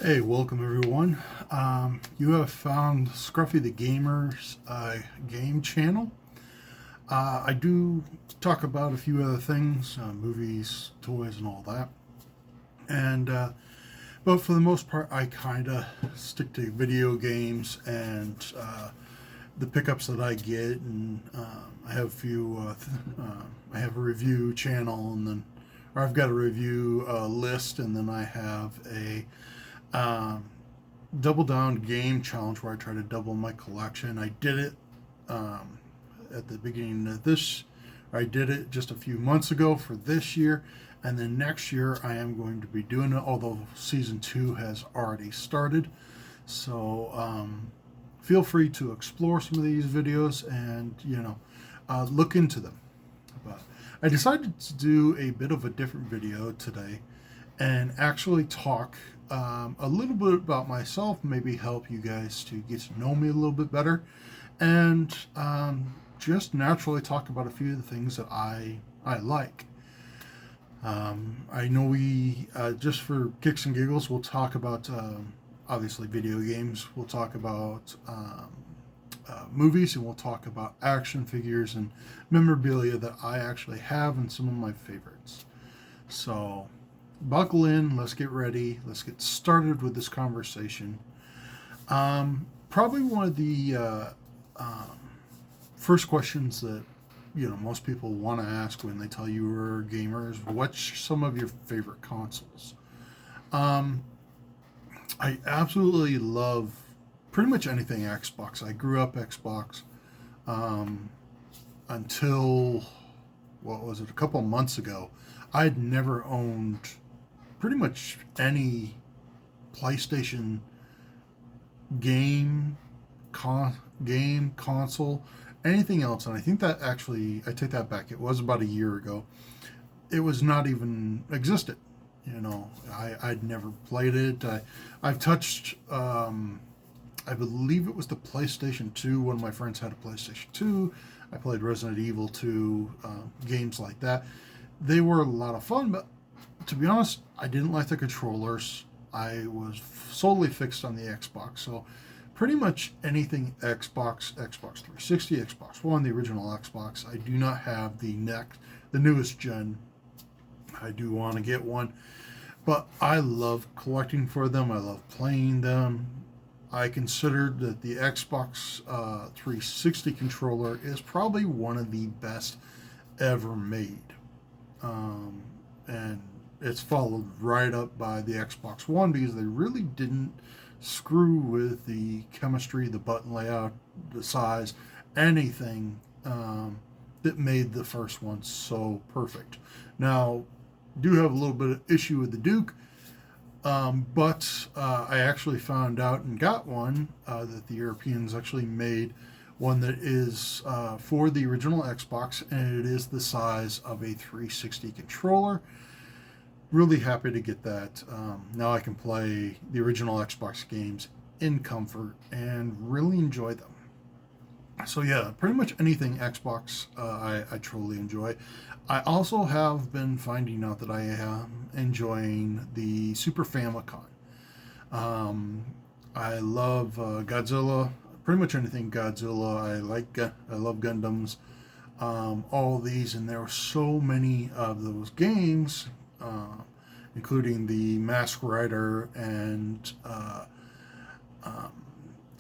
Hey, welcome everyone. You have found Scruffy the Gamer's game channel. I do talk about a few other things, movies, toys, and all that. And but for the most part, I kind of stick to video games and the pickups that I get. And I have a few. I have a review channel, and then or I've got a review list, and then I have a um, double down game challenge where I try to double my collection. I did it um, at the beginning of this. I did it just a few months ago for this year, and then next year I am going to be doing it. Although season 2 has already started, so feel free to explore some of these videos and look into them. But I decided to do a bit of a different video today and actually talk a little bit about myself, maybe help you guys to get to know me a little bit better, and just naturally talk about a few of the things that I like. I know we just for kicks and giggles, we'll talk about obviously video games. We'll talk about movies, and we'll talk about action figures and memorabilia that I actually have and some of my favorites. So buckle in, let's get ready, let's get started with this conversation. Probably one of the first questions that most people want to ask when they tell you we're gamers: what's some of your favorite consoles? Um, I absolutely love pretty much anything Xbox. I grew up Xbox um, until what was it? A couple months ago, I'd never owned pretty much any PlayStation game, console, anything else. And I think that actually, I take that back. It was about a year ago. It was not even existed. I'd never played it. I've touched. I believe it was the PlayStation 2. One of my friends had a PlayStation 2. I played Resident Evil 2, games like that. They were a lot of fun, but to be honest, I didn't like the controllers. I was solely fixed on the Xbox. So pretty much anything Xbox, Xbox 360, Xbox One, the original Xbox. I do not have the newest gen. I do want to get one, but I love collecting for them. I love playing them. I considered that the Xbox 360 controller is probably one of the best ever made. And it's followed right up by the Xbox One because they really didn't screw with the chemistry, the button layout, the size, anything that made the first one so perfect. Now, do have a little bit of issue with the Duke, but I actually found out and got one that the Europeans actually made one that is for the original Xbox, and it is the size of a 360 controller. Really happy to get that. Now I can play the original Xbox games in comfort and really enjoy them. So yeah, pretty much anything Xbox I truly enjoy. I also have been finding out that I am enjoying the Super Famicom. Um, I love Godzilla. Pretty much anything Godzilla. I love Gundams. All of these, and there are so many of those games, including the Mask Rider and um,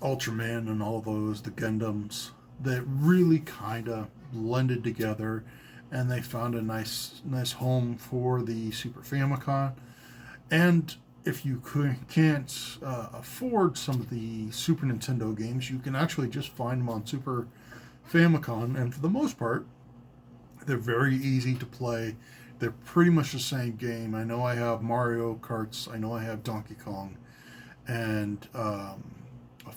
Ultraman and all those, the Gundams, that really kind of blended together, and they found a nice home for the Super Famicom. And if you can't afford some of the Super Nintendo games, you can actually just find them on Super Famicom, and for the most part, they're very easy to play. They're pretty much the same game. I know I have Mario Karts. I know I have Donkey Kong, and a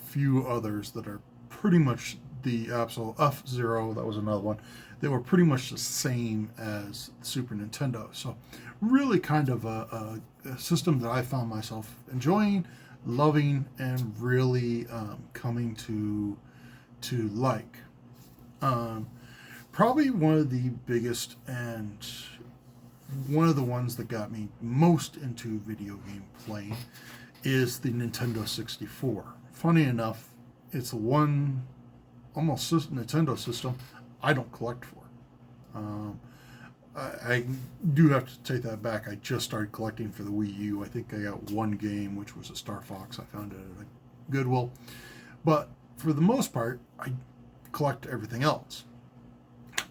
few others that are pretty much the absolute F-Zero. That was another one. They were pretty much the same as the Super Nintendo. So really kind of a system that I found myself enjoying, loving, and really coming to like. Um, Probably one of the biggest and one of the ones that got me most into video game playing is the Nintendo 64. Funny enough, it's the one almost Nintendo system I don't collect for. Um, I do have to take that back. I just started collecting for the Wii U. I think I got one game, which was a Star Fox. I found it at a Goodwill. But for the most part, I collect everything else.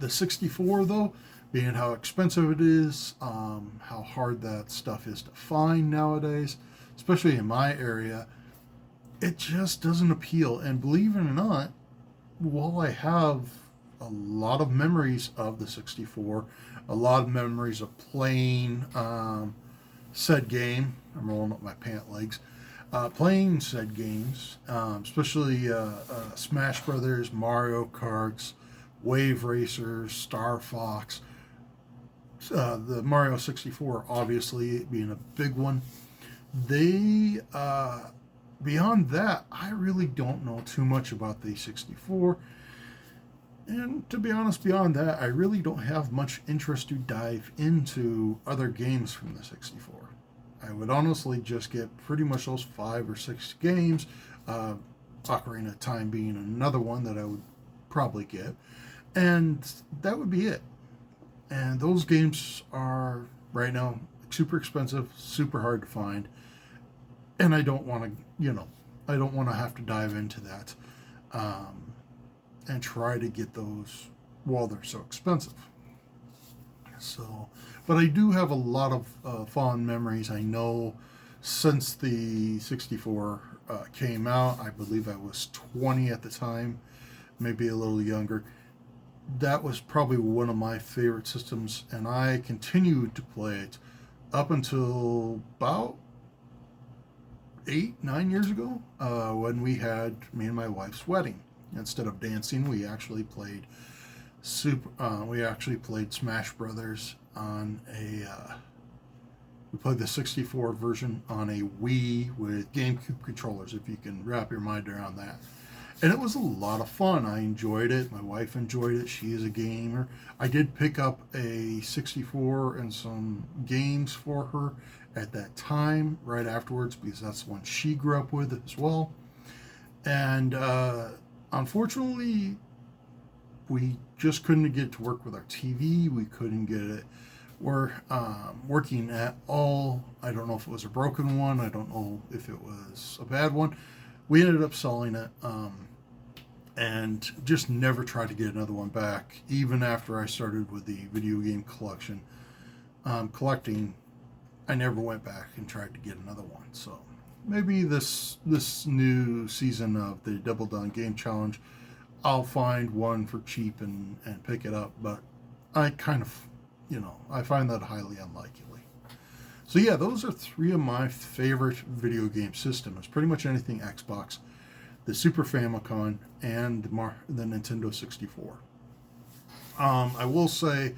The 64, though, being how expensive it is, how hard that stuff is to find nowadays, especially in my area, it just doesn't appeal. And believe it or not, while I have a lot of memories of the 64, a lot of memories of playing said game, I'm rolling up my pant legs, playing said games, especially Smash Brothers, Mario Karts, Wave Racers, Star Fox, the Mario 64 obviously being a big one. They beyond that, I really don't know too much about the 64. And to be honest, beyond that, I really don't have much interest to dive into other games from the 64. I would honestly just get pretty much those 5 or 6 games, Ocarina of Time being another one that I would probably get, and that would be it. And those games are, right now, super expensive, super hard to find, and I don't want to, I don't want to have to dive into that and try to get those while they're so expensive. So, but I do have a lot of fond memories. I know since the 64 came out, I believe I was 20 at the time, maybe a little younger. That was probably one of my favorite systems, and I continued to play it up until about 8, 9 years ago, when we had me and my wife's wedding. Instead of dancing, we actually played we actually played Smash Brothers on we played the 64 version on a Wii with GameCube controllers, if you can wrap your mind around that. And it was a lot of fun. I enjoyed it. My wife enjoyed it. She is a gamer. I did pick up a 64 and some games for her at that time, right afterwards, because that's the one she grew up with as well. And unfortunately, we just couldn't get it to work with our TV. We couldn't get it working at all. I don't know if it was a broken one. I don't know if it was a bad one. We ended up selling it and just never tried to get another one back. Even after I started with the video game collecting, I never went back and tried to get another one. So maybe this new season of the Double Down Game Challenge, I'll find one for cheap and pick it up. But I kind of, I find that highly unlikely. So yeah, those are 3 of my favorite video game systems. Pretty much anything Xbox, the Super Famicom, and the Nintendo 64. I will say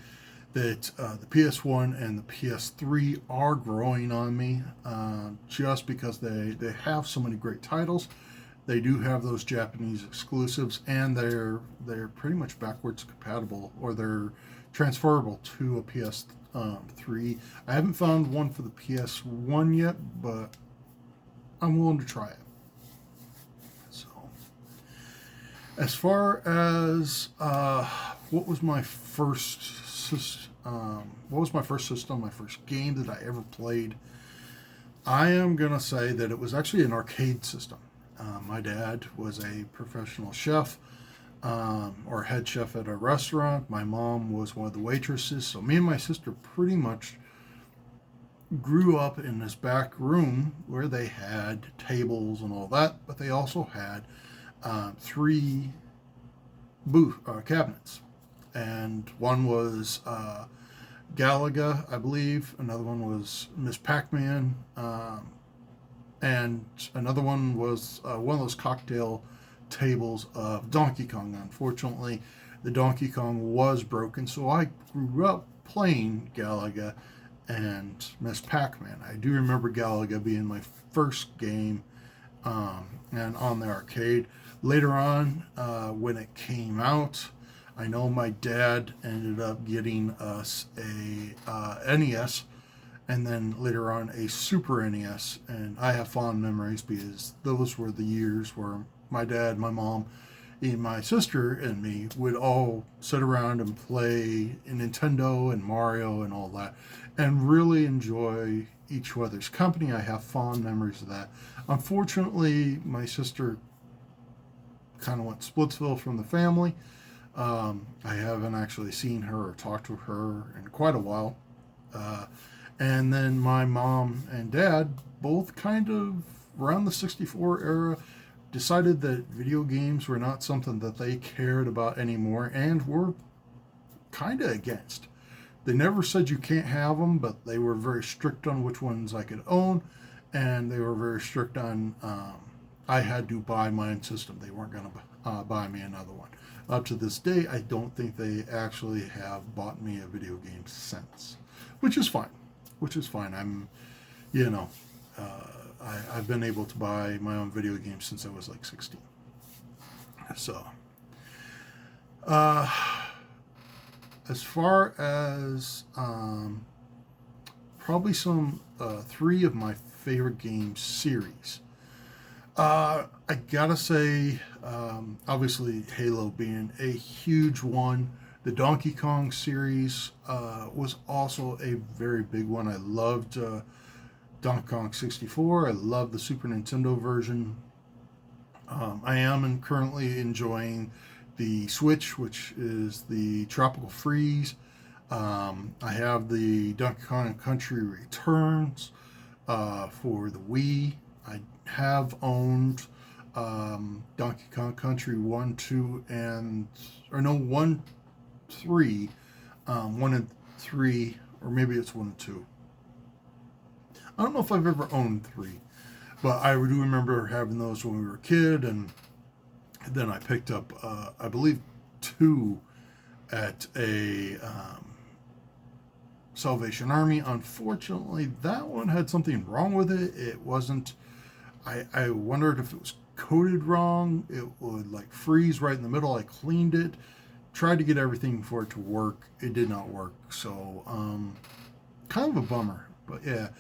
that the PS1 and the PS3 are growing on me, just because they have so many great titles. They do have those Japanese exclusives, and they're pretty much backwards compatible, or they're transferable to a PS3. I haven't found one for the PS1 yet, but I'm willing to try it. So, as far as what was my first system, my first game that I ever played, I am gonna say that it was actually an arcade system. My dad was a professional chef, or head chef at a restaurant. My mom was one of the waitresses. So me and my sister pretty much grew up in this back room where they had tables and all that, but they also had 3 cabinets. And one was Galaga, I believe. Another one was Miss Pac-Man. And another one was one of those cocktail tables of Donkey Kong. Unfortunately, the Donkey Kong was broken, so I grew up playing Galaga and Miss Pac-Man. I do remember Galaga being my first game, and on the arcade. Later on, when it came out, I know my dad ended up getting us a NES, and then later on a Super NES. And I have fond memories because those were the years where my dad, my mom, and my sister and me would all sit around and play Nintendo and Mario and all that, and really enjoy each other's company. I have fond memories of that. Unfortunately, my sister kind of went Splitsville from the family. I haven't actually seen her or talked to her in quite a while. Uh, and then my mom and dad both kind of around the 64 era decided that video games were not something that they cared about anymore and were kind of against. They never said you can't have them, but they were very strict on which ones I could own, and they were very strict on I had to buy my own system. They weren't going to buy me another one. Up to this day, I don't think they actually have bought me a video game since, which is fine. Which is fine. I'm, you know, I've been able to buy my own video games since I was like 16. So, as far as probably some three of my favorite game series, I gotta say, obviously Halo being a huge one. The Donkey Kong series was also a very big one. I loved Donkey Kong 64. I love the Super Nintendo version. I am currently enjoying the Switch, which is the Tropical Freeze. I have the Donkey Kong Country Returns for the Wii. I have owned Donkey Kong Country 1, 2, and, or no, 1, 3, 1 and 3, or maybe it's 1 and 2. I don't know if I've ever owned 3, but I do remember having those when we were a kid, and then I picked up, I believe, 2 at a Salvation Army. Unfortunately, that one had something wrong with it. It wasn't, I wondered if it was coded wrong. It would like freeze right in the middle. I cleaned it, tried to get everything for it to work. It did not work. So, kind of a bummer. But yeah,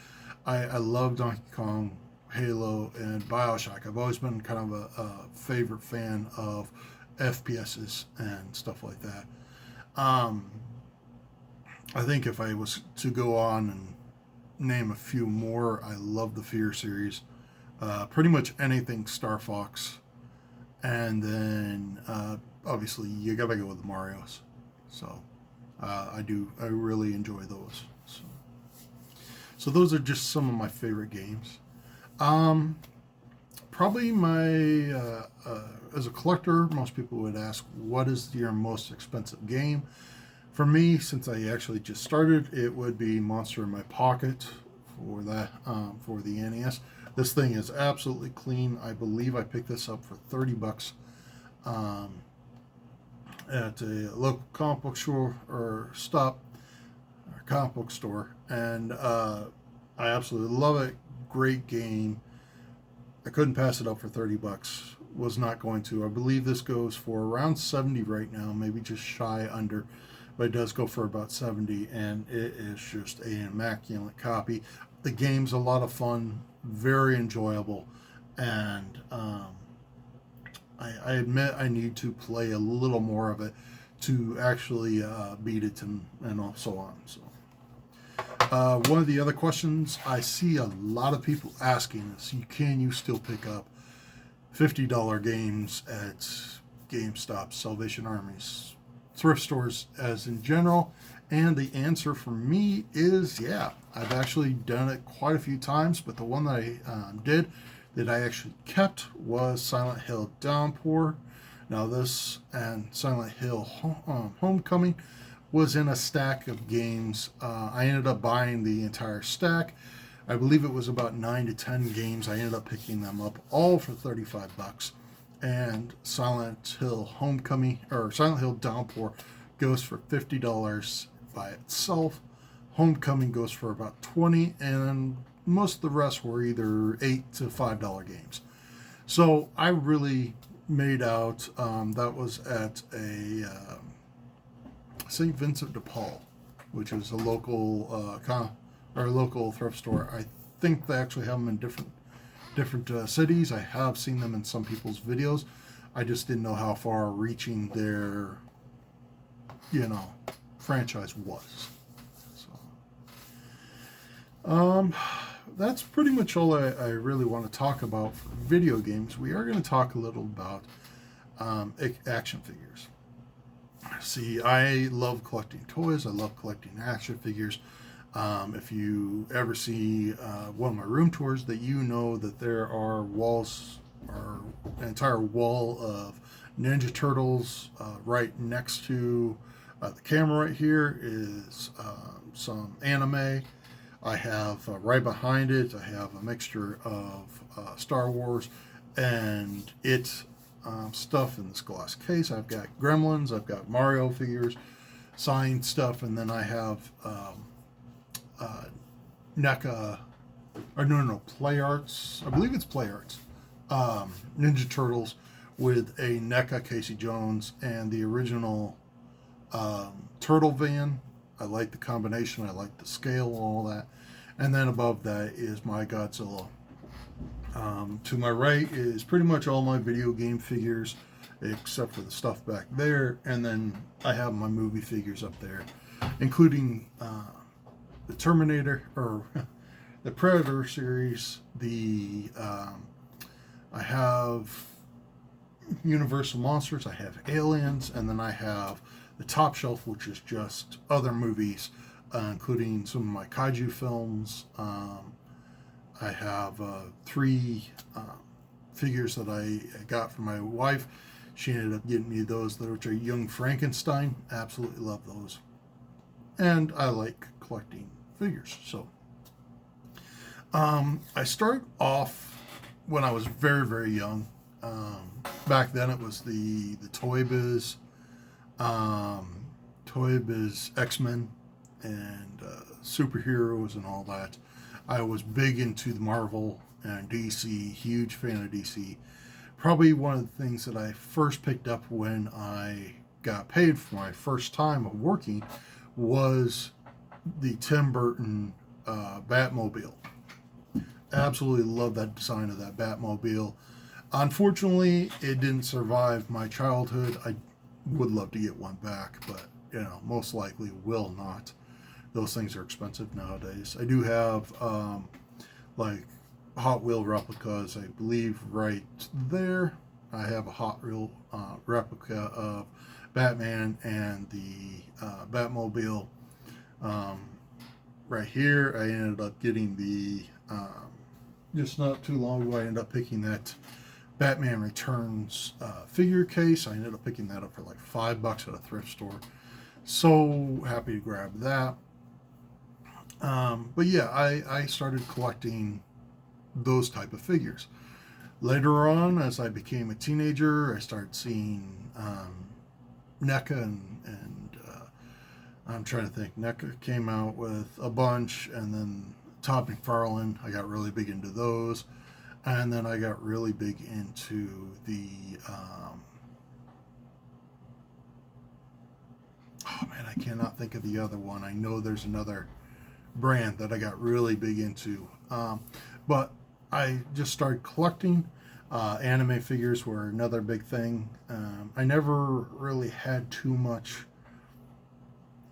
I love Donkey Kong, Halo, and Bioshock. I've always been kind of a favorite fan of FPSs and stuff like that. I think if I was to go on and name a few more, I love the Fear series. Pretty much anything Star Fox. And then, obviously, you gotta go with the Marios. So, I really enjoy those. So those are just some of my favorite games. Probably as a collector, most people would ask, what is your most expensive game? For me, since I actually just started, it would be Monster in My Pocket for that, for the NES. This thing is absolutely clean. I believe I picked this up for $30 at a local comic book store or comic book store, and I absolutely love it. Great game. I couldn't pass it up for $30. Was not going to. I believe this goes for around 70 right now, maybe just shy under, but it does go for about 70, and it is just an immaculate copy. The game's a lot of fun, very enjoyable, and I admit I need to play a little more of it to actually beat it and so on. So, one of the other questions I see a lot of people asking is, can you still pick up $50 games at GameStop, Salvation Armies, thrift stores as in general? And the answer for me is yeah. I've actually done it quite a few times, but the one that I did that I actually kept was Silent Hill Downpour. Now this and Silent Hill Homecoming was in a stack of games. I ended up buying the entire stack. I believe it was about 9 to 10 games. I ended up picking them up all for $35. And Silent Hill Homecoming, or Silent Hill Downpour, goes for $50 by itself. Homecoming goes for about $20, and most of the rest were either $8 to $5 games. So I really made out. That was at a St. Vincent de Paul, which is a local or local thrift store. I think they actually have them in different cities. I have seen them in some people's videos. I just didn't know how far reaching their, franchise was. So, that's pretty much all I really want to talk about for video games. We are going to talk a little about action figures. See, I love collecting toys. I love collecting action figures. If you ever see one of my room tours, that you know that there are walls, or an entire wall of Ninja Turtles right next to the camera right here is some anime. I have right behind it, I have a mixture of Star Wars and stuff in this glass case. I've got Gremlins, I've got Mario figures, signed stuff, and then I have NECA, or no, Play Arts. I believe it's Play Arts. Ninja Turtles with a NECA Casey Jones and the original Turtle van. I like the combination. I like the scale, all that. And then above that is my Godzilla. To my right is pretty much all my video game figures, except for the stuff back there. And then I have my movie figures up there, including the Terminator, or the Predator series. I have Universal Monsters, I have Aliens, and then I have the top shelf, which is just other movies, including some of my kaiju films. I have 3 figures that I got from my wife. She ended up getting me those, which are Young Frankenstein. Absolutely love those. And I like collecting figures. So I started off when I was very, very young. Back then it was the Toy Biz X-Men and superheroes and all that. I was big into the Marvel and DC, huge fan of DC. Probably one of the things that I first picked up when I got paid for my first time of working was the Tim Burton Batmobile. Absolutely love that design of that Batmobile. Unfortunately, it didn't survive my childhood. I would love to get one back, but most likely will not. Those things are expensive nowadays. I do have like Hot Wheel replicas. I believe right there I have a Hot Wheel replica of Batman and the Batmobile. Right here I ended up getting the just not too long ago I ended up picking that Batman Returns figure case. I ended up picking that up for like $5 at a thrift store. So happy to grab that. But yeah, I started collecting those type of figures. Later on, as I became a teenager, I started seeing NECA and I'm trying to think. NECA came out with a bunch, and then Todd McFarlane. I got really big into those. And then I got really big into the, I cannot think of the other one. I know there's another brand that I got really big into. But I just started collecting. Anime figures were another big thing. I never really had too much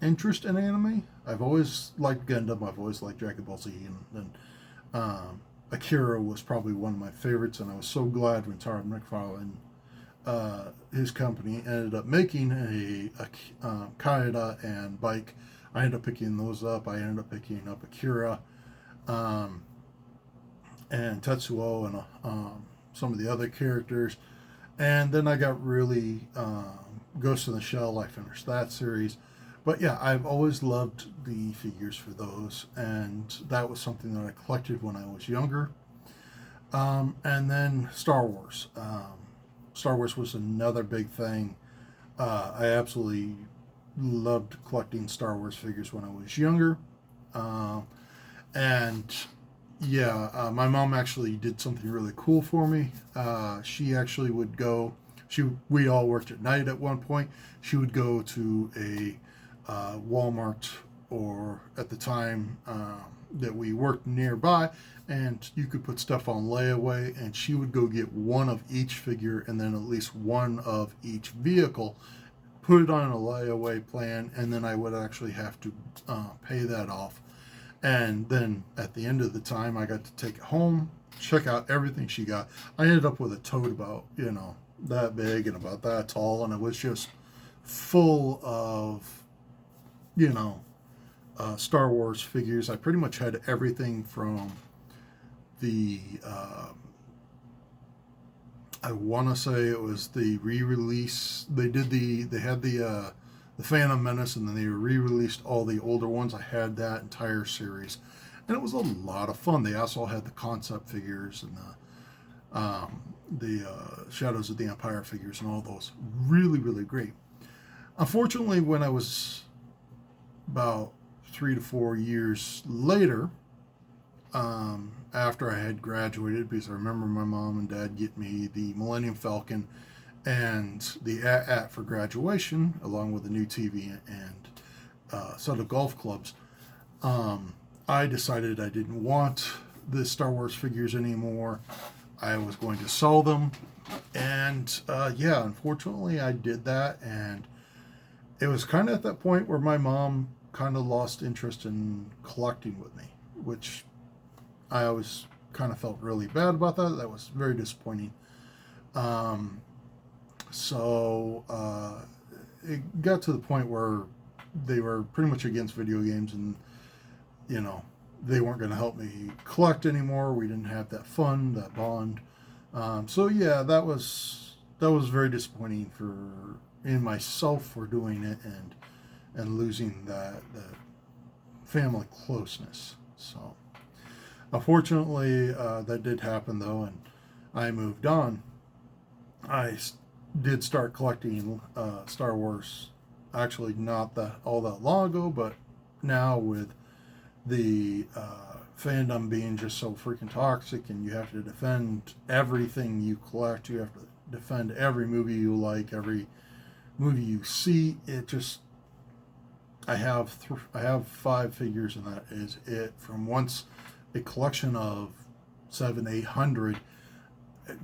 interest in anime. I've always liked Gundam. I've always liked Dragon Ball Z, and Akira was probably one of my favorites, and I was so glad when Todd McFarlane, his company, ended up making a Kaida and Bike. I ended up picking those up. I ended up picking up Akira and Tetsuo and some of the other characters. And then I got really Ghost in the Shell. I finished that series. But yeah, I've always loved the figures for those, and that was something that I collected when I was younger. And then Star Wars. Star Wars was another big thing. I absolutely loved collecting Star Wars figures when I was younger. And yeah, my mom actually did something really cool for me. She actually would go, we all worked at night at one point. She would go to a Walmart, or at the time that we worked nearby, and you could put stuff on layaway, and she would go get one of each figure and then at least one of each vehicle, put it on a layaway plan, and then I would actually have to pay that off. And then at the end of the time, I got to take it home, check out everything she got. I ended up with a tote about, that big and about that tall, and it was just full of, Star Wars figures. I pretty much had everything from the, I want to say it was the re-release. They had the Phantom Menace, and then they re-released all the older ones. I had that entire series, and it was a lot of fun. They also had the concept figures and the Shadows of the Empire figures and all those. Really, really great. Unfortunately, when I was about 3 to 4 years later, after I had graduated, because I remember my mom and dad get me the Millennium Falcon and the AT-AT for graduation, along with a new TV and set of golf clubs. I decided I didn't want the Star Wars figures anymore. I was going to sell them, and unfortunately I did that, and it was kind of at that point where my mom kind of lost interest in collecting with me, which I always kind of felt really bad about that. That was very disappointing. So it got to the point where they were pretty much against video games, and they weren't going to help me collect anymore. We didn't have that fun, that bond. That was very disappointing in myself for doing it and losing that family closeness. So unfortunately, that did happen though, and I moved on. I did start collecting Star Wars, actually not all that long ago, but now with the fandom being just so freaking toxic, and you have to defend everything you collect, you have to defend every movie you like, every movie you see. It just, I have 5 figures, and that is it. From once a collection of 700-800,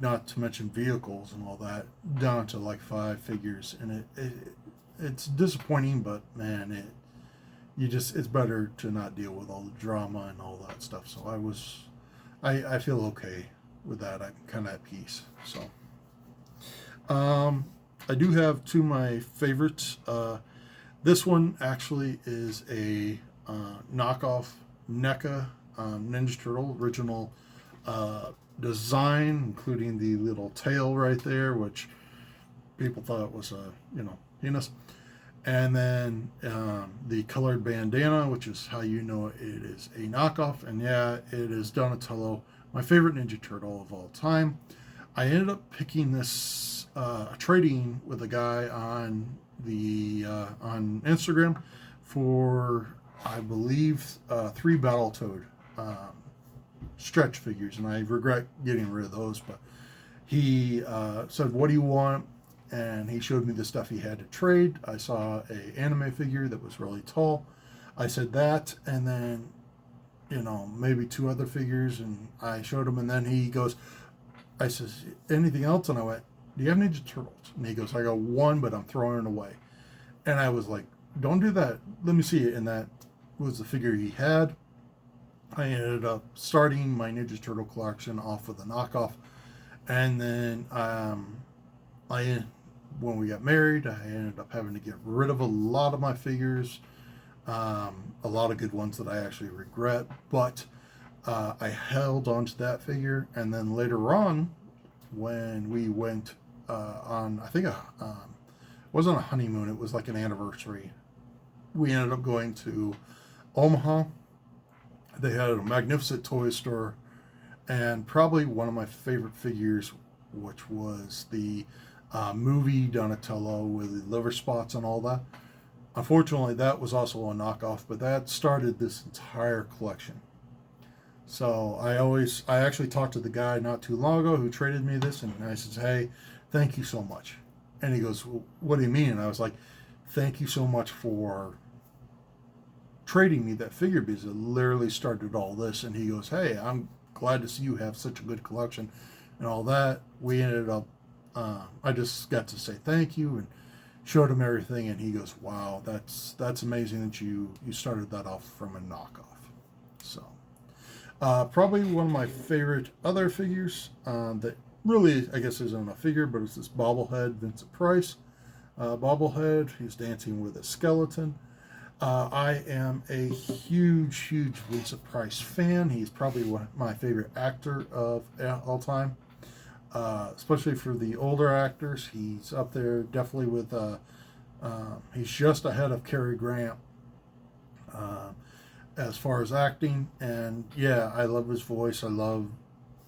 not to mention vehicles and all that, down to like 5 figures, and it's disappointing, but man, it's better to not deal with all the drama and all that stuff. So I feel okay with that. I'm kind of at peace. So I do have 2 of my favorites. This one actually is a knockoff NECA Ninja Turtle original design, including the little tail right there, which people thought was a penis. And then the colored bandana, which is how you know it is a knockoff. And yeah, it is Donatello, my favorite Ninja Turtle of all time. I ended up picking this, trading with a guy on Instagram for, I believe, 3 Battletoad stretch figures, and I regret getting rid of those. But he said, "What do you want?" And he showed me the stuff he had to trade. I saw a anime figure that was really tall. I said that, and then maybe 2 other figures, and I showed him, and then he goes, I says, "Anything else?" And I went, "Do you have Ninja Turtles?" And he goes, "I got 1, but I'm throwing it away." And I was like, "Don't do that. Let me see it." And that was the figure he had. I ended up starting my Ninja Turtle collection off with a knockoff. And then when we got married, I ended up having to get rid of a lot of my figures. A lot of good ones that I actually regret. But I held on to that figure. And then later on, when we went on, I think it wasn't a honeymoon, it was like an anniversary. We ended up going to Omaha. They had a magnificent toy store, and probably one of my favorite figures, which was the movie Donatello with the liver spots and all that. Unfortunately, that was also a knockoff, but that started this entire collection. So I actually talked to the guy not too long ago who traded me this, and I said, "Hey, thank you so much." And he goes, "Well, what do you mean?" And I was like, "Thank you so much for trading me that figure because it literally started all this. And he goes, "Hey, I'm glad to see you have such a good collection," and all that. We ended up, I just got to say thank you and showed him everything, and he goes, "Wow, that's amazing that you started that off from a knockoff." So, probably one of my favorite other figures that really, I guess, isn't a figure, but it's this bobblehead Vincent Price bobblehead. He's dancing with a skeleton. I am a huge Vincent Price fan. He's probably one of my favorite actor of all time, especially for the older actors. He's up there definitely with. He's just ahead of Cary Grant as far as acting, and yeah, I love his voice. I love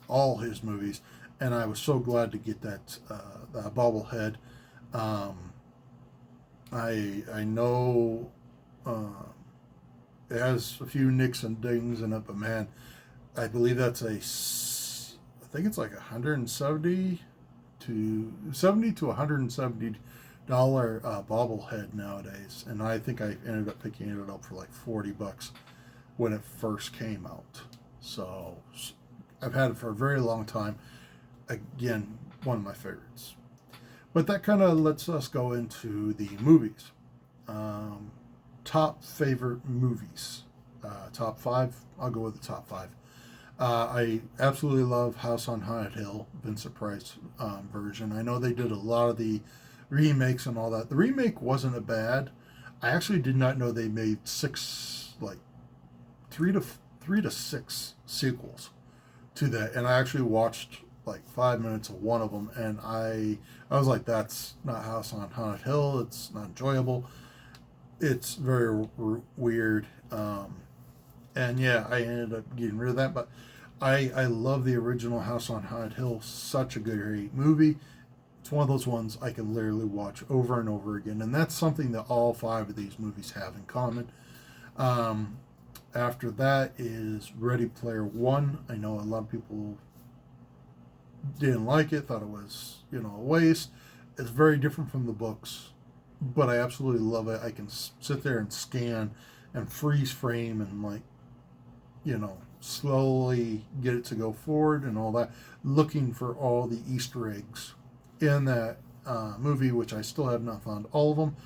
all his movies, and I was so glad to get that bobblehead. Um, I know it has a few nicks and dings in it, but man, I believe that's I think it's like 170 to $170 bobblehead nowadays, and I think I ended up picking it up for like $40 when it first came out. So I've had it for a very long time. Again, one of my favorites. But that kind of lets us go into the movies. Top favorite movies. Top five. I'll go with the top five. I absolutely love House on Haunted Hill, Vincent Price version. I know they did a lot of the remakes and all that. The remake wasn't a bad. I actually did not know they made three to six sequels to that, and I actually watched like 5 minutes of one of them, and I was like, that's not House on Haunted Hill. It's not enjoyable. It's very weird. And yeah, I ended up getting rid of that. But I love the original House on Haunted Hill. Such a great movie. It's one of those ones I can literally watch over and over again. And that's something that all five of these movies have in common. After that is Ready Player One. I know a lot of people didn't like it, thought it was, a waste. It's very different from the books, but I absolutely love it. I can sit there and scan and freeze frame and slowly get it to go forward and all that, looking for all the Easter eggs in that movie, which I still have not found all of them.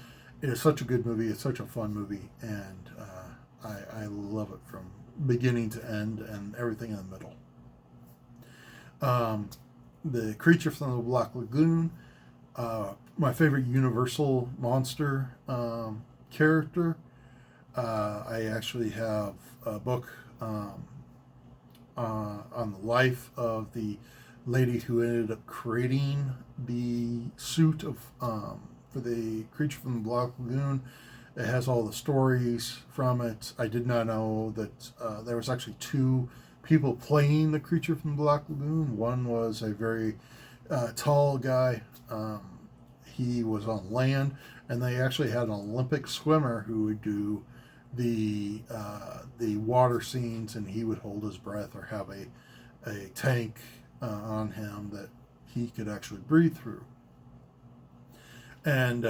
It is such a good movie. It's such a fun movie, and I love it from beginning to end and everything in the middle. The Creature from the Black Lagoon, my favorite Universal monster character. I actually have a book on the life of the lady who ended up creating the suit of for the Creature from the Black Lagoon. It has all the stories from it. I did not know that there was actually two people playing the Creature from the Black Lagoon. One was a very tall guy. He was on land, and they actually had an Olympic swimmer who would do the water scenes, and he would hold his breath or have a tank on him that he could actually breathe through. And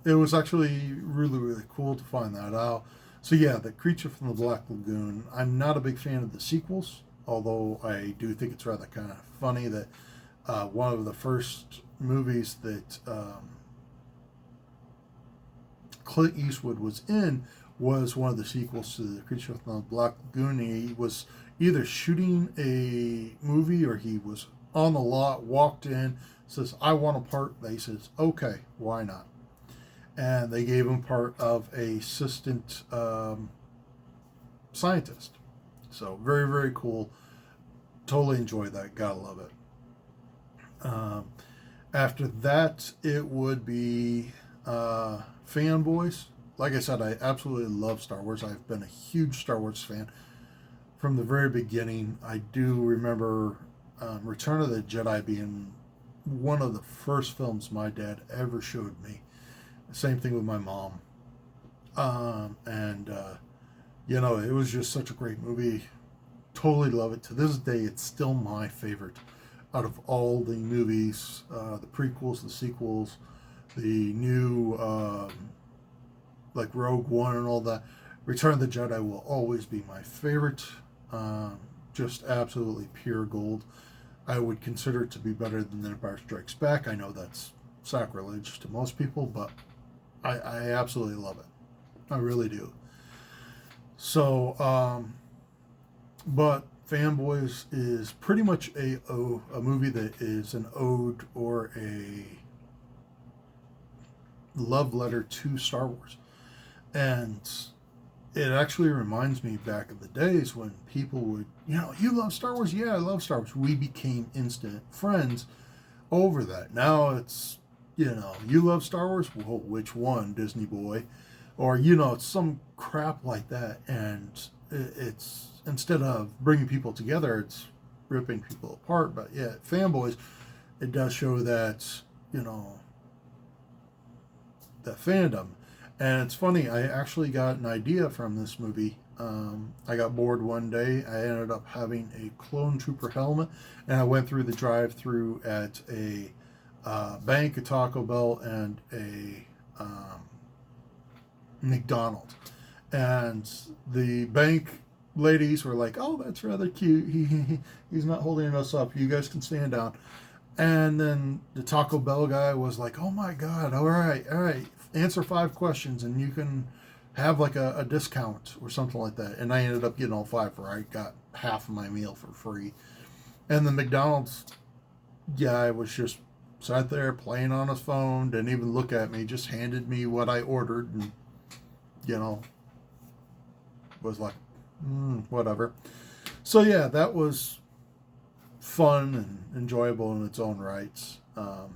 it was actually really cool to find that out. So yeah, the Creature from the Black Lagoon. I'm not a big fan of the sequels, although I do think it's rather kind of funny that one of the first movies that Clint Eastwood was in was one of the sequels to the Creature from the Black Lagoon. He was either shooting a movie or he was on the lot, walked in, says, "I want a part." They says, "Okay, why not?" And they gave him part of a assistant scientist. So very cool. Totally enjoyed that. Gotta love it. After that, it would be fanboys. Like I said, I absolutely love Star Wars. I've been a huge Star Wars fan from the very beginning. I do remember Return of the Jedi being one of the first films my dad ever showed me. Same thing with my mom. It was just such a great movie. Totally love it. To this day, it's still my favorite out of all the movies, the prequels, the sequels, the new, like Rogue One and all that. Return of the Jedi will always be my favorite. Um, just absolutely pure gold. I would consider it to be better than The Empire Strikes Back. I know that's sacrilege to most people, but I absolutely love it. I really do. So, but Fanboys is pretty much a movie that is an ode or a love letter to Star Wars. And it actually reminds me back of the days when people would, you love Star Wars? Yeah, I love Star Wars. We became instant friends over that. Now it's, you love Star Wars? Well, which one, Disney boy? Or, it's some crap like that. And it's, instead of bringing people together, it's ripping people apart. But yeah, Fanboys, it does show that, you know, that fandom. And it's funny, I actually got an idea from this movie. I got bored one day. I ended up having a clone trooper helmet, and I went through the drive-through at a bank, a Taco Bell, and a McDonald's. And the bank ladies were like, "Oh, that's rather cute. He's not holding us up. You guys can stand down." And then the Taco Bell guy was like, "Oh my God! All right, all right. Answer 5 questions, and you can have like a discount or something like that." And I ended up getting all 5 for I got half of my meal for free. And the McDonald's guy was just sat there playing on his phone, didn't even look at me, just handed me what I ordered, and you know was like, whatever. So yeah, that was fun and enjoyable in its own rights. But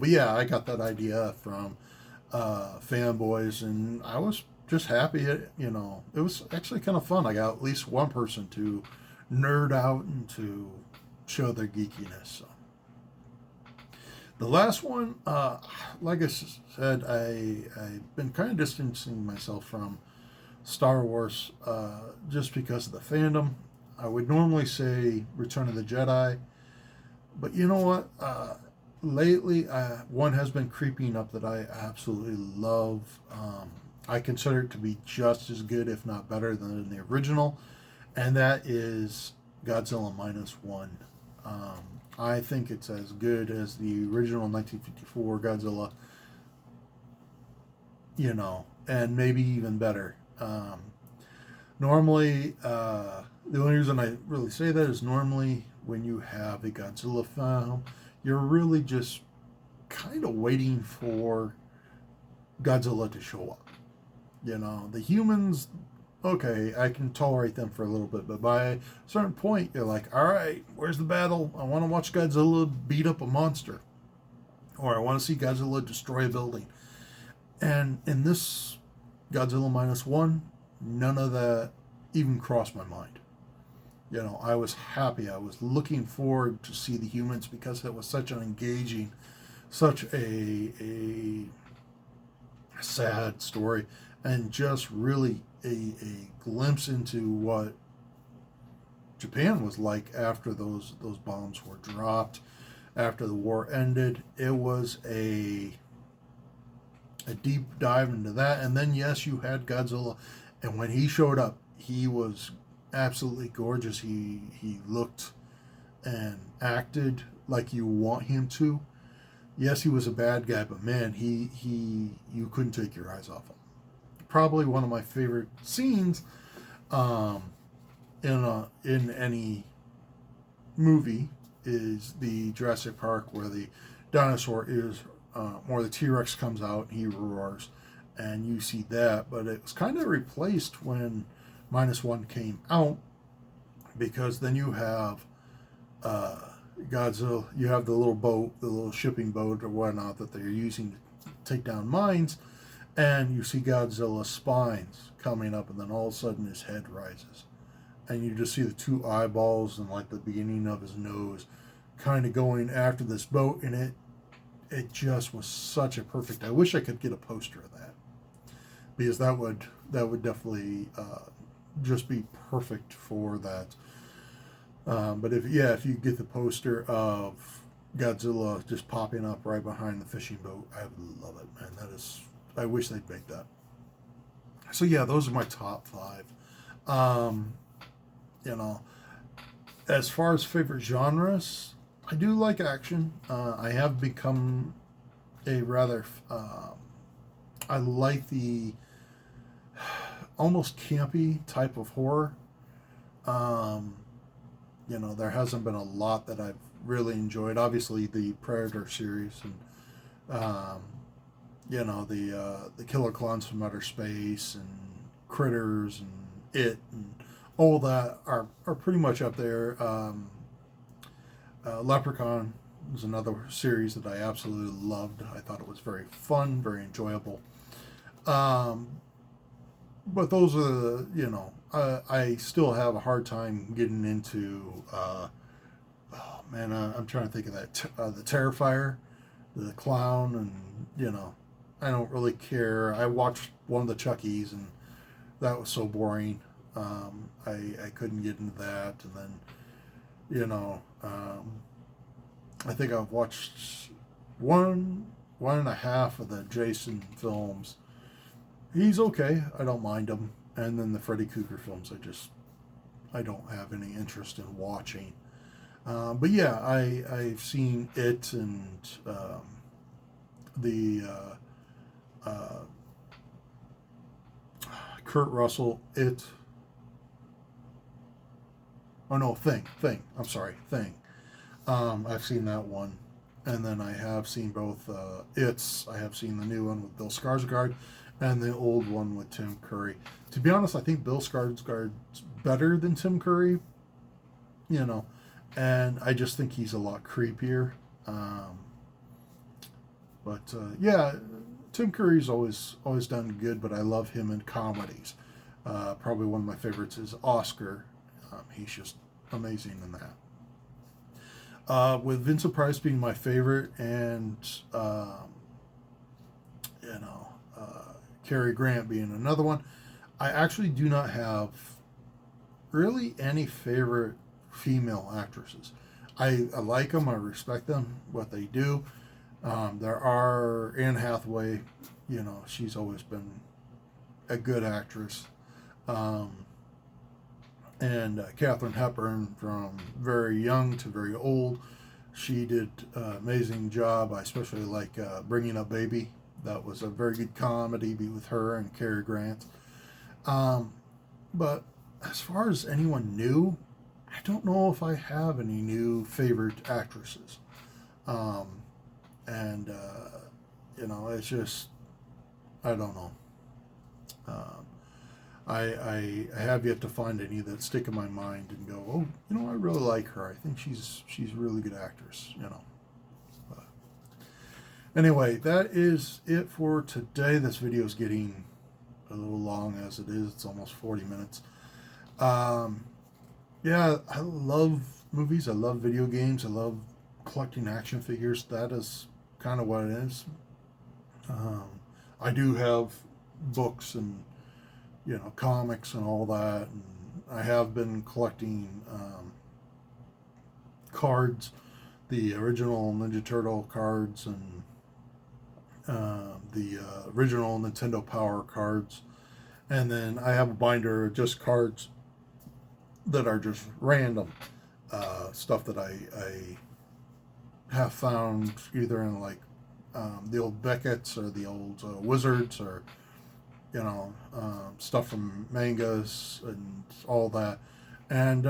yeah, I got that idea from Fanboys, and I was just happy. It was actually kind of fun. I got at least one person to nerd out and to show their geekiness. So. The last one, like I said, I've been kind of distancing myself from Star Wars just because of the fandom. I would normally say Return of the Jedi, but you know what? Lately, one has been creeping up that I absolutely love. I consider it to be just as good, if not better, than the original, and that is Godzilla Minus One. I think it's as good as the original 1954 Godzilla, and maybe even better. Normally, the only reason I really say that is normally when you have a Godzilla film, you're really just kind of waiting for Godzilla to show up. The humans, okay, I can tolerate them for a little bit, but by a certain point, you're like, all right, where's the battle? I want to watch Godzilla beat up a monster, or I want to see Godzilla destroy a building. And in this Godzilla Minus One, none of that even crossed my mind. I was happy. I was looking forward to see the humans because it was such an engaging, such a sad story, and just really a glimpse into what Japan was like after those bombs were dropped, after the war ended. It was a deep dive into that, and then yes, you had Godzilla, and when he showed up, he was absolutely gorgeous. He looked and acted like you want him to. Yes, he was a bad guy, but man, he you couldn't take your eyes off him. Probably one of my favorite scenes um, in any movie is the Jurassic Park where the dinosaur is or the T-Rex comes out and he roars, and you see that. But it was kind of replaced when Minus One came out, because then you have Godzilla, you have the little boat, the little shipping boat or whatnot that they're using to take down mines, and you see Godzilla's spines coming up, and then all of a sudden his head rises, and you just see the 2 eyeballs and like the beginning of his nose kind of going after this boat, and it just was such a perfect. I wish I could get a poster of that, because that would definitely just be perfect for that. But if you get the poster of Godzilla just popping up right behind the fishing boat, I would love it, man. I wish they'd make that. So yeah, those are my top five. Um, you know, as far as favorite genres, I do like action. I have become a rather. I like the almost campy type of horror. Um, there hasn't been a lot that I've really enjoyed. Obviously, the Predator series and the Killer Clowns from Outer Space and Critters and It and all that are pretty much up there. Leprechaun was another series that I absolutely loved. I thought it was very fun, very enjoyable. Um, but those are I still have a hard time getting into. Oh man, I'm trying to think of that. The Terrifier, the clown, and I don't really care. I watched one of the Chuckies, and that was so boring. I couldn't get into that, and then I think I've watched one and a half of the Jason films. He's okay. I don't mind him. And then the Freddy Krueger films, I don't have any interest in watching. But yeah, I've seen It and the Kurt Russell It. Oh no, Thing. I'm sorry, Thing. I've seen that one, and then I have seen both It's. I have seen the new one with Bill Skarsgård, and the old one with Tim Curry. To be honest, I think Bill Skarsgård's better than Tim Curry. And I just think he's a lot creepier. But yeah, Tim Curry's always done good, but I love him in comedies. Probably one of my favorites is Oscar. He's just amazing in that. With Vincent Price being my favorite, and Cary Grant being another one, I actually do not have really any favorite female actresses. I like them. I respect them, what they do. There are Anne Hathaway. She's always been a good actress. And Katharine Hepburn, from very young to very old, she did an amazing job. I especially like Bringing Up Baby. That was a very good comedy with her and Cary Grant. But as far as anyone new, I don't know if I have any new favorite actresses. And it's just, I don't know. I have yet to find any that stick in my mind and go, oh, I really like her. I think she's a really good actress. But anyway, that is it for today. This video is getting a little long as it is. It's almost 40 minutes. Yeah, I love movies. I love video games. I love collecting action figures. That is kind of what it is. I do have books and comics and all that, and I have been collecting cards, the original Ninja Turtle cards, and the original Nintendo Power cards, and then I have a binder of just cards that are just random stuff that I have found either in the old Beckett's or the old Wizards, or stuff from mangas and all that, and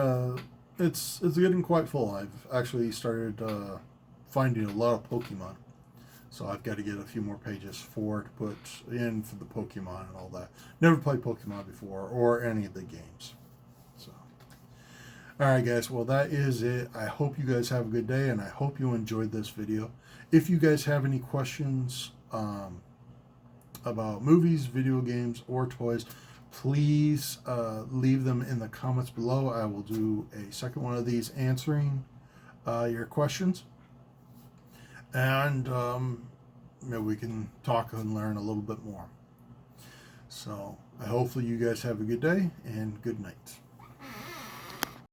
it's getting quite full. I've actually started finding a lot of Pokemon, so I've got to get a few more pages to put in for the Pokemon and all that. Never played Pokemon before or any of the games. So, all right, guys. Well, that is it. I hope you guys have a good day, and I hope you enjoyed this video. If you guys have any questions about movies, video games, or toys, please leave them in the comments below. I will do a second one of these answering your questions, and maybe we can talk and learn a little bit more. So hopefully you guys have a good day and good night.